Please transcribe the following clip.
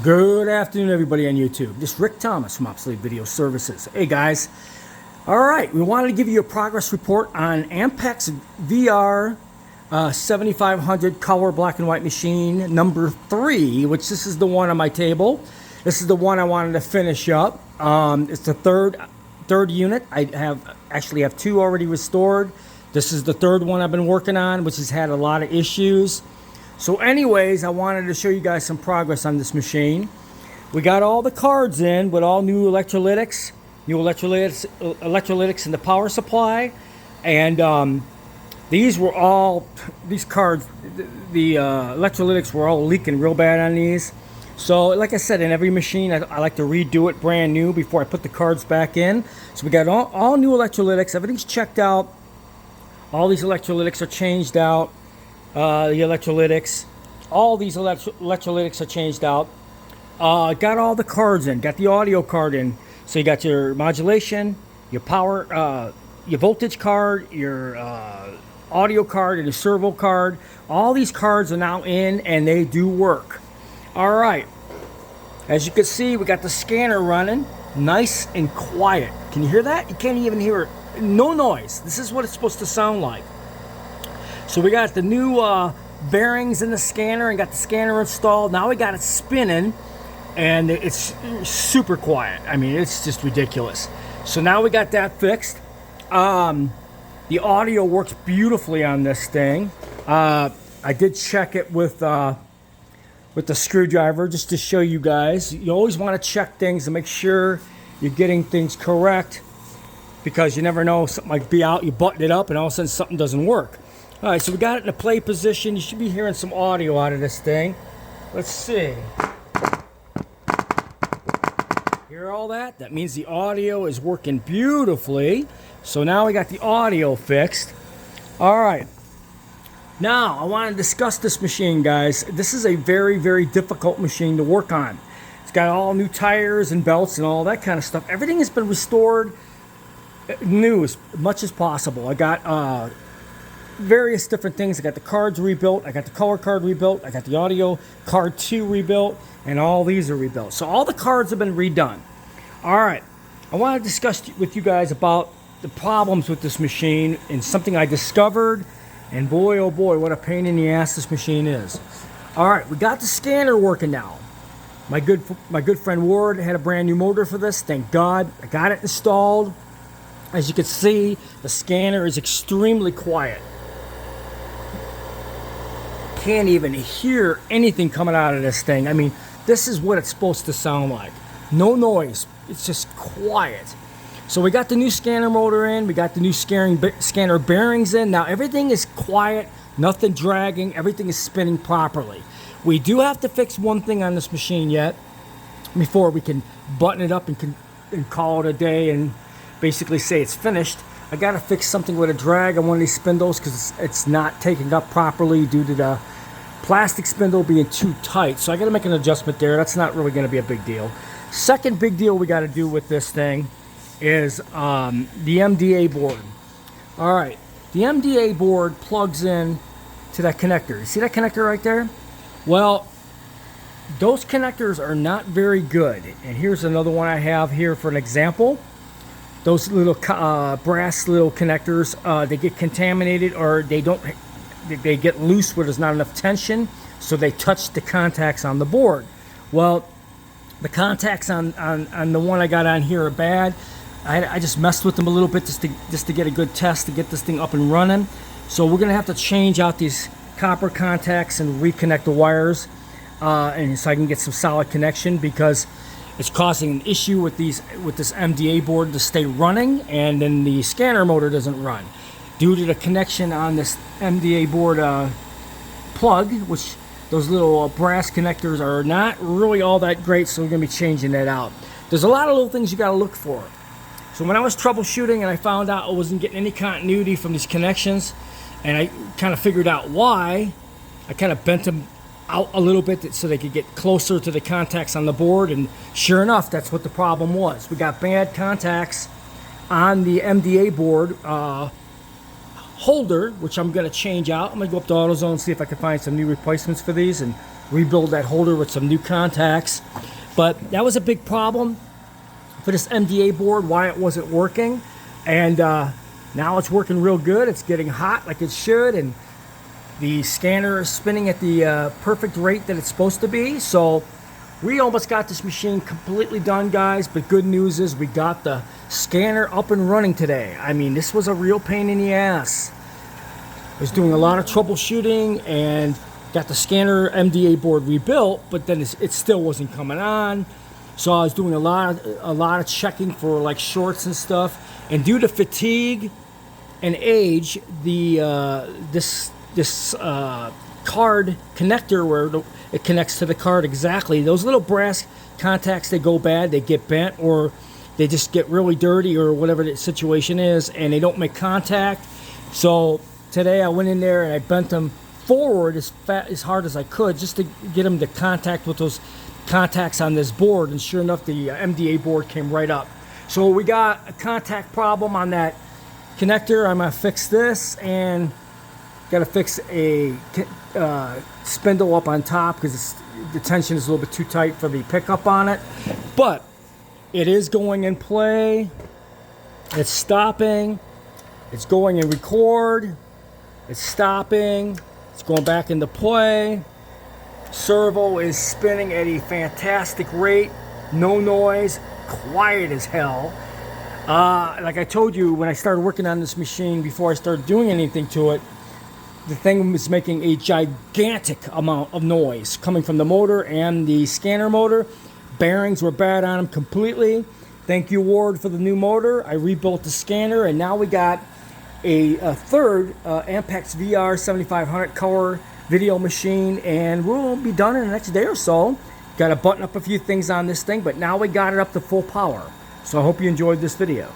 Good afternoon, everybody on YouTube. This is Rick Thomas from Obsolete Video Services. Hey, guys. All right, we wanted to give you a progress report on Ampex VR-7500 color black and white machine number 3, which this is the one on my table. This is the one I wanted to finish up. It's the third unit. I actually have 2 already restored. This is the 3rd one I've been working on, which has had a lot of issues. So anyways, I wanted to show you guys some progress on this machine. We got all the cards in with all new electrolytics in the power supply, and these cards, the electrolytics were all leaking real bad on these. So like I said, in every machine I like to redo it brand new before I put the cards back in. So we got all new electrolytics. Everything's checked out. All these electrolytics are changed out. The electrolytics, all these electrolytics are changed out. Got all the cards in, got the audio card in. So you got your modulation, your power, your voltage card, your audio card, and your servo card. All these cards are now in and they do work. All right, as you can see, we got the scanner running, nice and quiet. Can you hear that? You can't even hear it. No noise. This is what it's supposed to sound like. So we got the new bearings in the scanner and got the scanner installed. Now we got it spinning and it's super quiet. I mean, it's just ridiculous. So now we got that fixed. The audio works beautifully on this thing. I did check it with the screwdriver just to show you guys. You always want to check things to make sure you're getting things correct, because you never know, something might be out, you button it up and all of a sudden something doesn't work. All right, so we got it in a play position. You should be hearing some audio out of this thing. Let's see. Hear all that? That means the audio is working beautifully. So now we got the audio fixed. All right. Now, I want to discuss this machine, guys. This is a very, very difficult machine to work on. It's got all new tires and belts and all that kind of stuff. Everything has been restored new as much as possible. I got various different things. I got the cards rebuilt, I got the color card rebuilt, I got the audio card 2 rebuilt, and all these are rebuilt. So all the cards have been redone. All right, I want to discuss with you guys about the problems with this machine and something I discovered, and boy oh boy, what a pain in the ass this machine is. All right, we got the scanner working now. My good friend Ward had a brand new motor for this. Thank God I got it installed. As you can see, the scanner is extremely quiet. Can't even hear anything coming out of this thing. I mean, this is what it's supposed to sound like. No noise. It's just quiet. So we got the new scanner motor in. We got the new scanner bearings in. Now everything is quiet. Nothing dragging. Everything is spinning properly. We do have to fix one thing on this machine yet before we can button it up and call it a day and basically say it's finished. I got to fix something with a drag on one of these spindles because it's not taking up properly due to the plastic spindle being too tight. So I got to make an adjustment there. That's not really going to be a big deal. Second big deal we got to do with this thing is the MDA board. All right, the MDA board plugs in to that connector. You see that connector right there? Well, those connectors are not very good. And here's another one I have here for an example. Those little brass little connectors, they get contaminated, or they get loose where there's not enough tension, so they touch the contacts on the board. Well, the contacts on the one I got on here are bad. I just messed with them a little bit just to get a good test to get this thing up and running. So we're gonna have to change out these copper contacts and reconnect the wires, and so I can get some solid connection, because it's causing an issue with this MDA board to stay running, and then the scanner motor doesn't run due to the connection on this MDA board plug, which those little brass connectors are not really all that great. So we're going to be changing that out. There's a lot of little things you got to look for. So when I was troubleshooting and I found out I wasn't getting any continuity from these connections, and I kind of figured out why, I kind of bent them out a little bit so they could get closer to the contacts on the board, and sure enough, that's what the problem was. We got bad contacts on the MDA board holder, which I'm going to change out. I'm going to go up to AutoZone and see if I can find some new replacements for these and rebuild that holder with some new contacts. But that was a big problem for this MDA board, why it wasn't working. And now it's working real good. It's getting hot like it should, and the scanner is spinning at the perfect rate that it's supposed to be. So we almost got this machine completely done, guys, but good news is we got the scanner up and running today. I mean, this was a real pain in the ass. I was doing a lot of troubleshooting and got the scanner MDA board rebuilt, but then it still wasn't coming on. So I was doing a lot of checking for like shorts and stuff. And due to fatigue and age, this card connector where it connects to the card exactly, those little brass contacts, they go bad, they get bent, or they just get really dirty, or whatever the situation is, and they don't make contact. So today I went in there and I bent them forward as hard as I could just to get them to contact with those contacts on this board, and sure enough, the MDA board came right up. So we got a contact problem on that connector. I'm gonna fix this, and got to fix a spindle up on top because the tension is a little bit too tight for the pickup on it. But it is going in play. It's stopping. It's going in record. It's stopping. It's going back into play. Servo is spinning at a fantastic rate. No noise. Quiet as hell. Like I told you, when I started working on this machine, before I started doing anything to it, the thing was making a gigantic amount of noise coming from the motor and the scanner motor. Bearings were bad on them completely. Thank you, Ward, for the new motor. I rebuilt the scanner, and now we got a third Ampex VR-7500 color video machine, and we'll be done in the next day or so. Got to button up a few things on this thing, but now we got it up to full power. So I hope you enjoyed this video.